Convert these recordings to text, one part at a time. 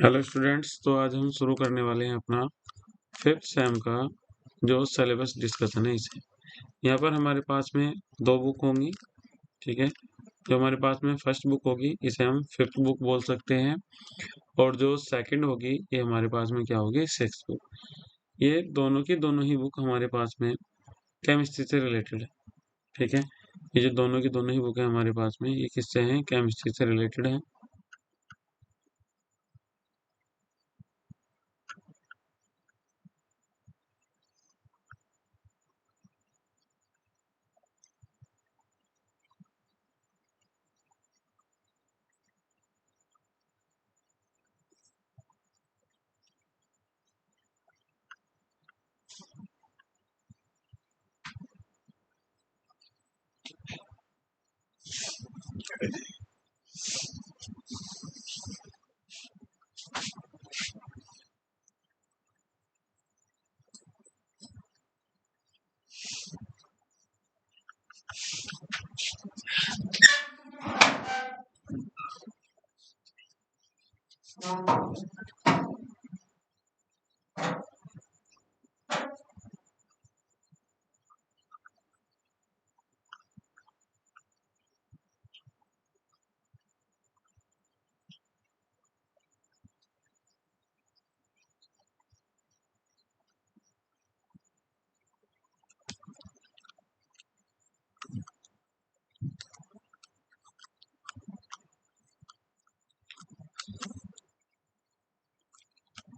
Hello students, तो आज हम शुरू करने वाले हैं अपना फिफ्थ सेम का जो सिलेबस डिस्कशन है इसे। यहाँ पर हमारे पास में दो बुक होंगी, ठीक है। जो हमारे पास में फर्स्ट बुक होगी इसे हम फिफ्थ बुक बोल सकते हैं, और जो सेकंड होगी ये हमारे पास में क्या होगी, सिक्स्थ बुक। ये दोनों की दोनों ही बुक हमारे पास में केमिस्ट्री से रिलेटेड है, ठीक है। ये जो दोनों की दोनों ही बुक है हमारे पास में, ये किससे हैं, केमिस्ट्री से रिलेटेड है।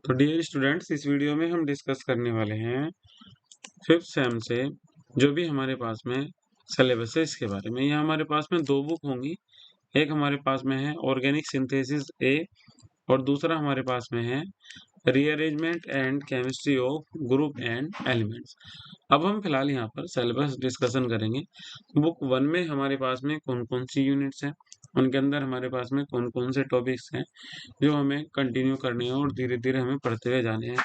तो डियर स्टूडेंट्स, इस वीडियो में हम डिस्कस करने वाले हैं फिफ्थ सेम से जो भी हमारे पास में सिलेबस है इसके बारे में। यहाँ हमारे पास में दो बुक होंगी, एक हमारे पास में है ऑर्गेनिक सिंथेसिस ए, और दूसरा हमारे पास में है rearrangement and chemistry of group and elements. अब हम फिलहाल यहाँ पर सिलेबस डिस्कशन करेंगे। बुक वन में हमारे पास में कौन कौन सी यूनिट्स हैं, उनके अंदर हमारे पास में कौन कौन से टॉपिक्स हैं जो हमें कंटिन्यू करने हैं और धीरे धीरे हमें पढ़ते हुए जाने हैं।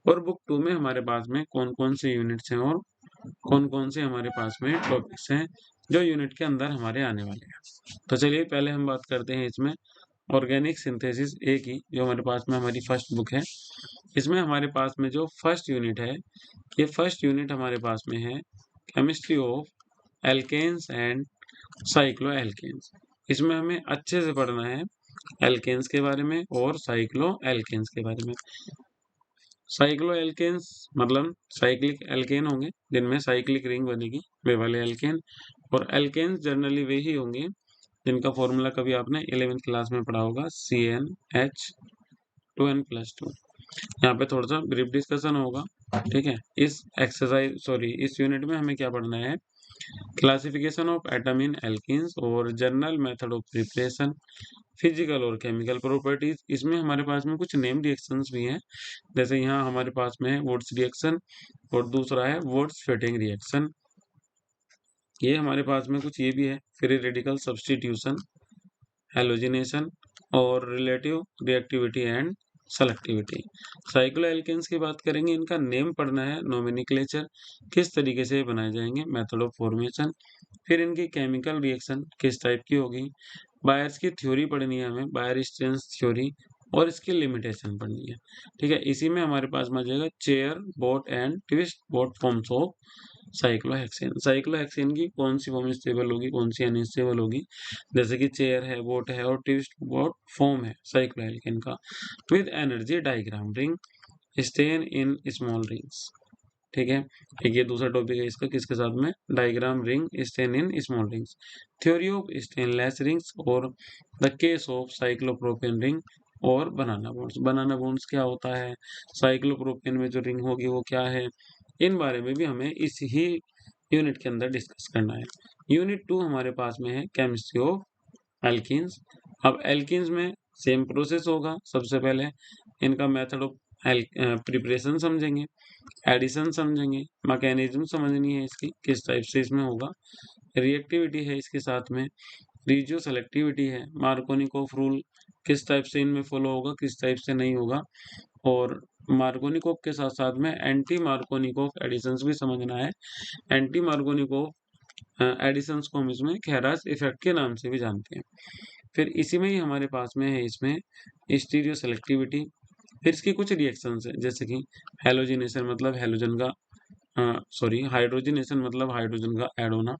और बुक टू में हमारे पास में कौन कौन से यूनिट्स हैं और कौन कौन से हमारे पास में टॉपिक्स हैं जो यूनिट के अंदर हमारे आने वाले हैं। तो चलिए पहले हम बात करते हैं इसमें ऑर्गेनिक सिंथेसिस ए की, जो हमारे पास में हमारी फर्स्ट बुक है। इसमें हमारे पास में जो फर्स्ट यूनिट है, ये फर्स्ट यूनिट हमारे पास में है chemistry of alkanes and cycloalkanes. इसमें हमें अच्छे से पढ़ना है एल्केन्स के बारे में और साइक्लो एल्केन्स के बारे में। साइक्लो एल्केन्स मतलब साइक्लिक एल्केन होंगे जिनमें साइक्लिक रिंग बनेगी, वे वाले एल्केन। और एल्केन्स जनरली वे ही होंगे जिनका फॉर्मूला कभी आपने 11th क्लास में पढ़ा होगा, CnH2n+2। यहाँ पे थोड़ा सा ब्रीफ डिस्कशन होगा, ठीक है। इस यूनिट में हमें क्या पढ़ना है, classification of atom in alkenes और general method of preparation, physical और केमिकल प्रॉपर्टीज। इसमें हमारे पास में कुछ नेम रिएक्शंस भी हैं, जैसे यहाँ हमारे पास में है वुड्स रिएक्शन और दूसरा है वुड्स फिटिंग रिएक्शन। ये हमारे पास में कुछ ये भी है, फ्री रेडिकल सब्स्टिट्यूशन, हेलोजिनेशन और relative reactivity and selectivity. Cycloalkanes की बात करेंगे, इनका नेम पढ़ना है, नोमेनक्लेचर किस तरीके से बनाए जाएंगे, मेथड ऑफ फॉर्मेशन, फिर इनकी केमिकल रिएक्शन किस टाइप की होगी, बायर्स की थ्योरी पढ़नी है हमें, बायर स्ट्रेंथ थ्योरी, और इसकी लिमिटेशन पढ़नी है, ठीक है। इसी में हमारे पास में आ जाएगा chair boat and twist boat forms of cyclohexane. Cyclohexane की कौन सी फॉर्म स्टेबल होगी, कौन सी अनस्टेबल होगी, जैसे कि चेयर है, बोट है और ट्विस्ट बोट फॉर्म है साइक्लोहेक्सेन का, with energy diagram, ring strain in small rings, ठीक है। एक ये दूसरा टॉपिक है इसका, किसके साथ में, diagram, ring strain in small rings, theory of strainless rings और the case of cyclopropane ring और बनाना बॉन्ड्स। बनाना बॉन्ड्स क्या होता है, साइक्लोप्रोपेन में जो रिंग होगी वो क्या है, इन बारे में भी हमें इस ही यूनिट के अंदर डिस्कस करना है। यूनिट 2 हमारे पास में है केमिस्ट्री ऑफ एल्कीन्स। अब एल्कीन्स में सेम प्रोसेस होगा, सबसे पहले इनका मेथड ऑफ प्रिपरेशन समझेंगे, एडिशन समझेंगे, मैकेनिज्म समझनी है इसकी किस टाइप से इसमें होगा, रिएक्टिविटी है इसके साथ में, रिजियो सेलेक्टिविटी है, मार्कोनिकोफ रूल किस टाइप से इनमें फॉलो होगा, किस टाइप से नहीं होगा, और मार्कोनिकोफ के साथ साथ में एंटी मार्कोनिकोफ एडिशंस भी समझना है। एंटी मार्कोनिकोफ एडिशंस को हम इसमें खेरास इफेक्ट के नाम से भी जानते हैं। फिर इसी में ही हमारे पास में है इसमें स्टीरियो सेलेक्टिविटी। फिर इसकी कुछ रिएक्शंस है, जैसे कि हैलोजिनेशन मतलब हैलोजन का सॉरी हाइड्रोजनेशन मतलब हाइड्रोजन का ऐड होना,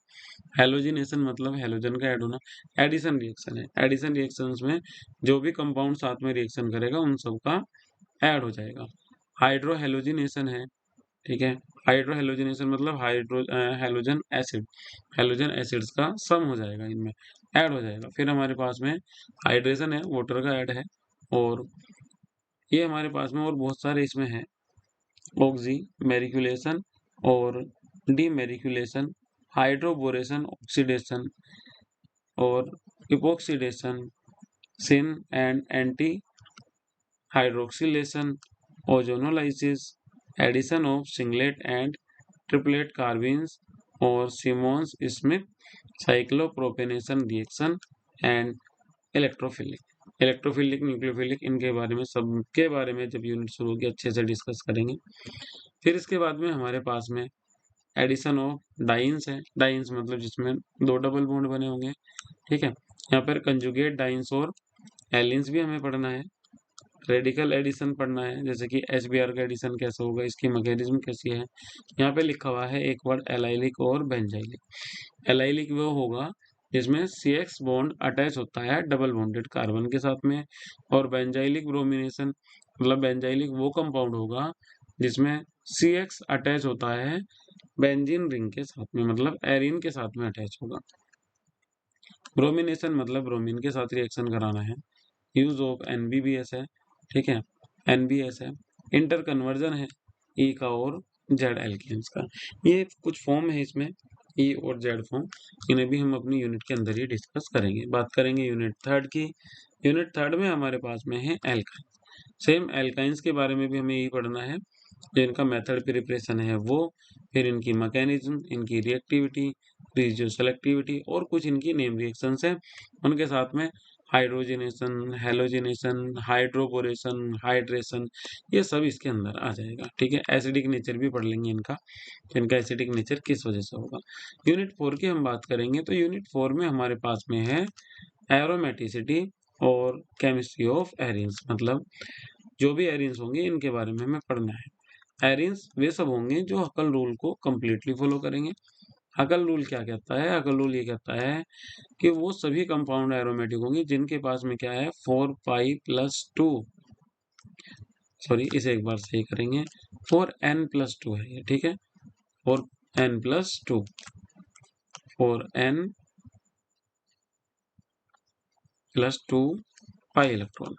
हैलोजिनेशन मतलब हैलोजन का ऐड होना। एडिशन रिएक्शन है, एडिशन रिएक्शंस में जो भी कंपाउंड साथ में रिएक्शन करेगा उन सब का ऐड हो जाएगा। हाइड्रो हैलोजिनेशन है, ठीक है। हाइड्रो हैलोजिनेशन मतलब हैलोजन एसिड, हैलोजन एसिड्स का सम हो जाएगा, इनमें ऐड हो जाएगा। फिर हमारे पास में हाइड्रेशन है, वाटर का ऐड है। और ये हमारे पास में और बहुत सारे इसमें है, ऑक्सी मेरिकुलेशन और डीमेरिकुलेशन, हाइड्रोबोरेशन ऑक्सीडेशन और epoxidation, syn and anti hydroxylation, ozonolysis, addition of singlet and triplet carbenes और Simmons Smith cyclopropanation reaction and electrophilic nucleophilic, इनके बारे में सबके बारे में जब यूनिट शुरू होगी अच्छे से डिस्कस करेंगे। फिर इसके बाद में हमारे पास में एडिशन ऑफ डाइन्स है, डाइन्स मतलब जिसमें 2 डबल बॉन्ड बने होंगे, ठीक है। यहाँ पर कंजुगेट डाइन्स और एलिन्स भी हमें पढ़ना है। रेडिकल एडिशन पढ़ना है, जैसे कि HBr का एडिशन कैसे होगा, इसकी मैकेनिज्म कैसी है। यहाँ पे लिखा हुआ है एक वर्ड एलाइलिक और बेंजाइलिक। एलाइलिक वो होगा जिसमें CX बॉन्ड अटैच होता है डबल बॉन्डेड कार्बन के साथ में, और बेंजाइलिक ब्रोमिनेशन मतलब बेंजाइलिक वो कंपाउंड होगा जिसमें CX अटैच होता है बेंजीन रिंग के साथ में, मतलब एरिन के साथ में अटैच होगा। ब्रोमिनेशन मतलब ब्रोमीन के साथ रिएक्शन कराना है। यूज ऑफ NBBS है, ठीक है, NBS है। इंटर कन्वर्जन है E का और Z एल्केन्स का। ये कुछ फॉर्म है इसमें E और Z फॉर्म, इन्हें भी हम अपनी यूनिट के अंदर ही डिस्कस करेंगे। बात करेंगे यूनिट 3 की। यूनिट 3 में हमारे पास में है एल्काइन। सेम एल्काइंस के बारे में भी हमें यही पढ़ना है, जो इनका मेथड प्रिपरेशन है वो, फिर इनकी मैकेनिज्म, इनकी रिएक्टिविटी, रिजियो सेलेक्टिविटी और कुछ इनकी नेम रिएक्शंस हैं। उनके साथ में हाइड्रोजनेशन, हैलोजिनेशन, हाइड्रोबोरेशन, हाइड्रेशन, ये सब इसके अंदर आ जाएगा, ठीक है। एसिडिक नेचर भी पढ़ लेंगे इनका, तो इनका एसिडिक नेचर किस वजह से होगा। यूनिट 4 की हम बात करेंगे तो यूनिट 4 में हमारे पास में है एरोमेटिसिटी और केमिस्ट्री ऑफ एरिन्स, मतलब जो भी एरिन्स होंगे इनके बारे में हमें पढ़ना है। एरिन्स वे सब होंगे जो हकल रूल को कम्प्लीटली फॉलो करेंगे। हकल रूल क्या कहता है? हकल रूल ये कहता है कि वो सभी कंपाउंड एरोमेटिक होंगे जिनके पास में क्या है 4π+2, सॉरी इसे एक बार सही करेंगे, 4n+2 है ये, ठीक है, 4n+2, 4n+2 पाई इलेक्ट्रॉन।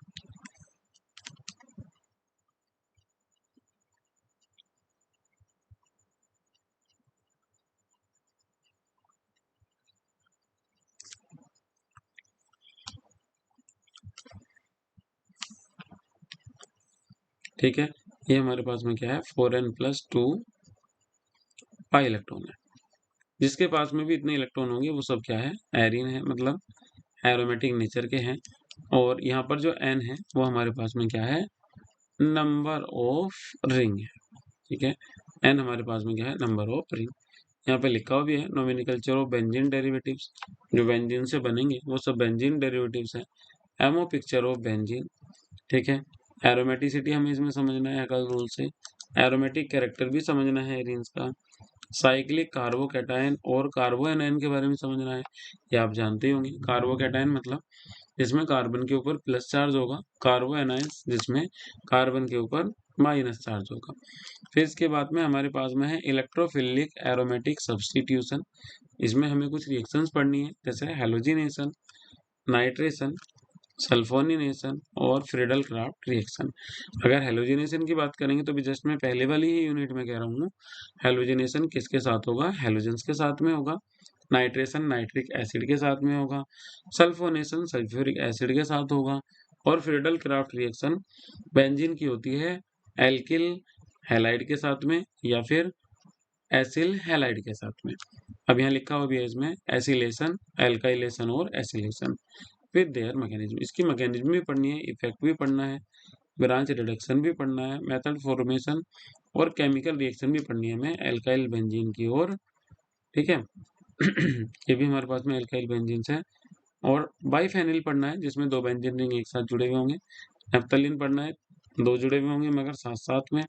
ठीक है, ये हमारे पास में क्या है 4n+2 पाई इलेक्ट्रॉन है। जिसके पास में भी इतने इलेक्ट्रॉन होंगे वो सब क्या है, एरिन है, मतलब एरोमेटिक नेचर के हैं। और यहाँ पर जो n है वो हमारे पास में क्या है, नंबर ऑफ रिंग है, ठीक है। n हमारे पास में क्या है, नंबर ऑफ रिंग। यहाँ पे लिखा हुआ भी है नोमेनक्लेचर ऑफ बेंजीन डेरिवेटिव्स, जो बेंजीन से बनेंगे वो सब बेंजीन डेरिवेटिव्स है। एमओ पिक्चर ऑफ बेंजीन, ठीक है। एरोमेटिसिटी हमें इसमें समझना है हकल रूल से। एरोमेटिक कैरेक्टर भी समझना है एरिन्स का। साइक्लिक कार्बोकैटायन और कार्बोएनायन के बारे में समझना है, ये आप जानते ही होंगे। कार्बोकैटायन मतलब जिसमें कार्बन के ऊपर प्लस चार्ज होगा, कार्बोएनायन जिसमें कार्बन के ऊपर माइनस चार्ज होगा। फिर इसके बाद में हमारे पास में है इलेक्ट्रोफिलिक एरोमेटिक सब्स्टिट्यूशन। इसमें हमें कुछ रिएक्शंस पढ़नी है, जैसे हैलोजिनेशन, नाइट्रेशन, सल्फोनिनेशन और फ्रीडल क्राफ्ट रिएक्शन। अगर हैलोजिनेशन की बात करेंगे तो भी जस्ट मैं पहले वाली ही यूनिट में कह रहा हूँ, हैलोजिनेशन किसके साथ होगा, हैलोजेंस के साथ में होगा। नाइट्रेशन नाइट्रिक एसिड के साथ में होगा। सल्फोनेशन सल्फ्यूरिक एसिड के साथ होगा। और फ्रीडल क्राफ्ट रिएक्शन बेंजीन की होती है एल्किल हैलाइड के साथ में या फिर एसिल हैलाइड के साथ में। अब यहाँ लिखा हुआ भी है इसमें एसिलेशन, एल्काइलेशन और एसिलेशन विद देयर मैकेनिज्म। इसकी मैकेनिज्म भी पढ़नी है, इफेक्ट भी पढ़ना है, ब्रांच रिडक्शन भी पढ़ना है, मेथड फॉर्मेशन और केमिकल रिएक्शन भी पढ़नी है हमें एल्काइल बेंजीन की ओर, ठीक है। ये भी हमारे पास में एल्काइल बेंजीन है। और बाइफेनिल पढ़ना है जिसमें 2 बेंजीन रिंग एक साथ जुड़े हुए होंगे। नैप्थलीन पढ़ना है, 2 जुड़े हुए होंगे मगर साथ-साथ में।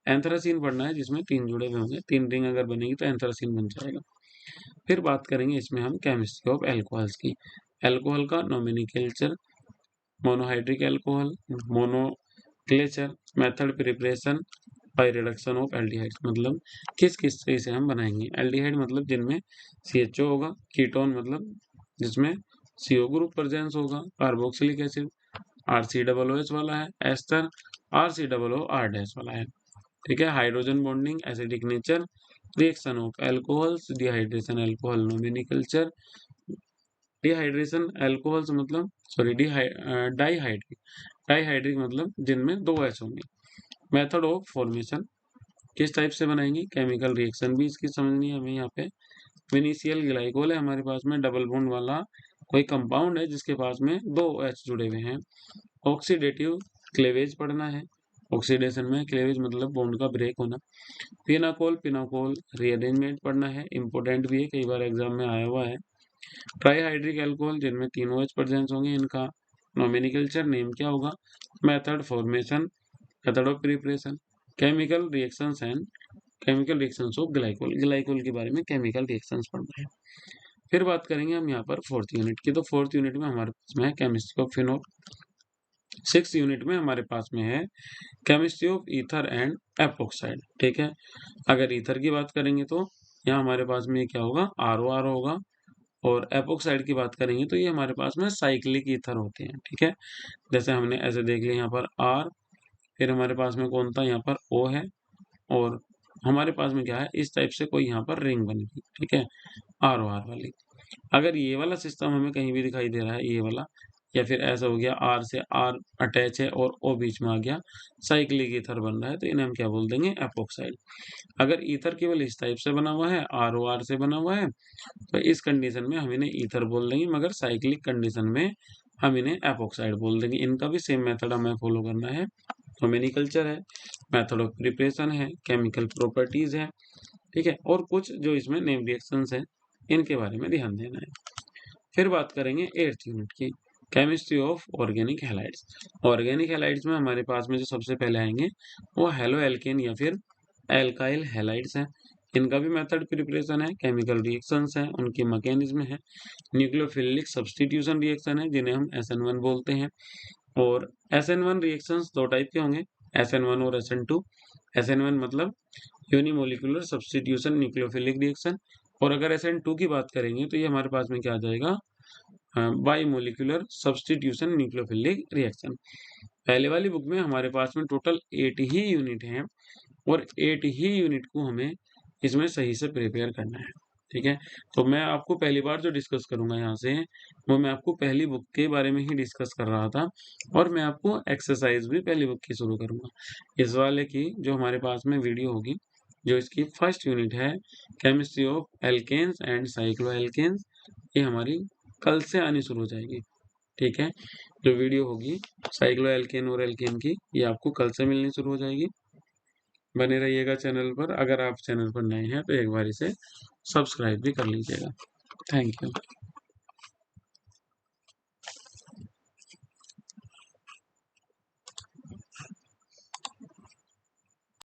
एंथ्रासीन पढ़ना है जिसमें 3 जुड़े हुए होंगे, 3 रिंग अगर बनेगी तो एंथ्रासीन बन जाएगा। फिर बात करेंगे इसमें हम केमिस्ट्री ऑफ अल्कोहल्स की। अल्कोहल का nomenclature, monohydric alcohol, nomenclature, method preparation by reduction of aldehydes, मतलब किस तरह से हम बनाएंगे। एल्डिहाइड मतलब जिनमें CHO होगा, कीटोन मतलब जिसमें CO ग्रुप प्रेजेंस होगा, कार्बोक्सिलिक एसिड RCOOH वाला है, एस्टर RCOOR- वाला है। ठीक है, hydrogen bonding, acidic nature, reaction of alcohols, dehydration alcohol nomenclature, dehydration alcohols मतलब सॉरी डाइहाइड्रिक, डाइहाइड्रिक मतलब जिनमें 2 H होंगे। मेथड ऑफ फॉर्मेशन, किस टाइप से बनाएंगे, केमिकल रिएक्शन भी इसकी समझनी है हमें। यहाँ पे विनिशियल ग्लाइकोल है हमारे पास में, डबल बॉन्ड वाला कोई कंपाउंड है जिसके पास में 2 H जुड़े हुए हैं। ऑक्सीडेटिव क्लेवेज पढ़ना है, ऑक्सीडेशन में क्लेवेज मतलब बॉन्ड का ब्रेक होना। पिनाकोल रीअरेंजमेंट पढ़ना है, इंपोर्टेंट भी है, कई बार एग्जाम में आया हुआ है। ट्राईहाइड्रिक अल्कोहल जिनमें 3 OH प्रेजेंस होंगे, इनका नोमेनक्लेचर नेम क्या होगा। Method formation, method of preparation, chemical reactions and chemical reactions of glycol, glycol के बारे में केमिकल रिएक्शंस पढ़ना है। फिर बात करेंगे हम यहाँ पर 4th यूनिट की। तो 4th यूनिट में हमारे पास में है chemistry of phenol. 6th unit में हमारे पास में है chemistry of ether and epoxide. ठीक है, अगर ईथर की बात करेंगे तो यहाँ हमारे पास में क्या होगा, ROR होगा। और एपोक्साइड की बात करेंगे तो ये हमारे पास में साइक्लिक ईथर होते हैं। ठीक है, जैसे हमने ऐसे देख लिया, यहाँ पर R, फिर हमारे पास में कौन था, यहाँ पर O है, और हमारे पास में क्या है, इस टाइप से कोई यहाँ पर रिंग बन गई। ठीक है, ROR वाली। अगर ये वाला सिस्टम हमें कहीं भी दिखाई दे रहा है, ये वाला, या फिर ऐसा हो गया R से R अटैच है और O बीच में आ गया, साइक्लिक ईथर बन रहा है, तो इन्हें हम क्या बोल देंगे, एपोक्साइड। अगर ईथर केवल इस टाइप से बना हुआ है, ROR से बना हुआ है, तो इस कंडीशन में हम इन्हें ईथर बोल देंगे, मगर साइक्लिक कंडीशन में हम इन्हें एपोक्साइड बोल देंगे। इनका भी सेम मेथड हमें फॉलो करना है। नोमेनक्लेचर है, मेथड ऑफ प्रिपरेशन है, केमिकल प्रॉपर्टीज है। ठीक है, और कुछ जो इसमें नेम रिएक्शंस है, इनके बारे में ध्यान देना है। फिर बात करेंगे 8th यूनिट की, chemistry of organic halides. Organic halides में हमारे पास में जो सबसे पहले आएंगे वो हेलो एल्केन या फिर एल्काइल हैलाइड्स हैं। इनका भी मेथड प्रिपरेशन है, केमिकल रिएक्शंस हैं, उनकी मैकेनिज्म है, न्यूक्लियोफिलिक सब्स्टिट्यूशन रिएक्शन है जिन्हें हम SN1 बोलते हैं। और SN1 रिएक्शंस 2 टाइप के होंगे, SN1 और SN2। SN1 मतलब यूनिमोलिकुलर सब्स्टिट्यूशन न्यूक्लियोफिलिक रिएक्शन, और अगर SN2 की बात करेंगे तो ये हमारे पास में क्या आ जाएगा, बाइमोलिकुलर सब्स्टिट्यूशन न्यूक्लियोफिलिक रिएक्शन। पहले वाली बुक में हमारे पास में टोटल 8 ही यूनिट हैं, और 8 ही यूनिट को हमें इसमें सही से प्रिपेयर करना है। ठीक है, तो मैं आपको पहली बार जो डिस्कस करूंगा यहाँ से, वो मैं आपको पहली बुक के बारे में ही डिस्कस कर रहा था, और मैं आपको एक्सरसाइज भी पहली बुक की शुरू करूंगा। इस वाले की जो हमारे पास में वीडियो होगी, जो इसकी फर्स्ट यूनिट है, chemistry of alkanes and cycloalkanes, ये हमारी कल से आनी शुरू हो जाएगी। ठीक है, जो वीडियो होगी साइक्लो एल्केन और एल्केन की, ये आपको कल से मिलनी शुरू हो जाएगी। बने रहिएगा चैनल पर। अगर आप चैनल पर नए हैं तो एक बार इसे सब्सक्राइब भी कर लीजिएगा। Thank you.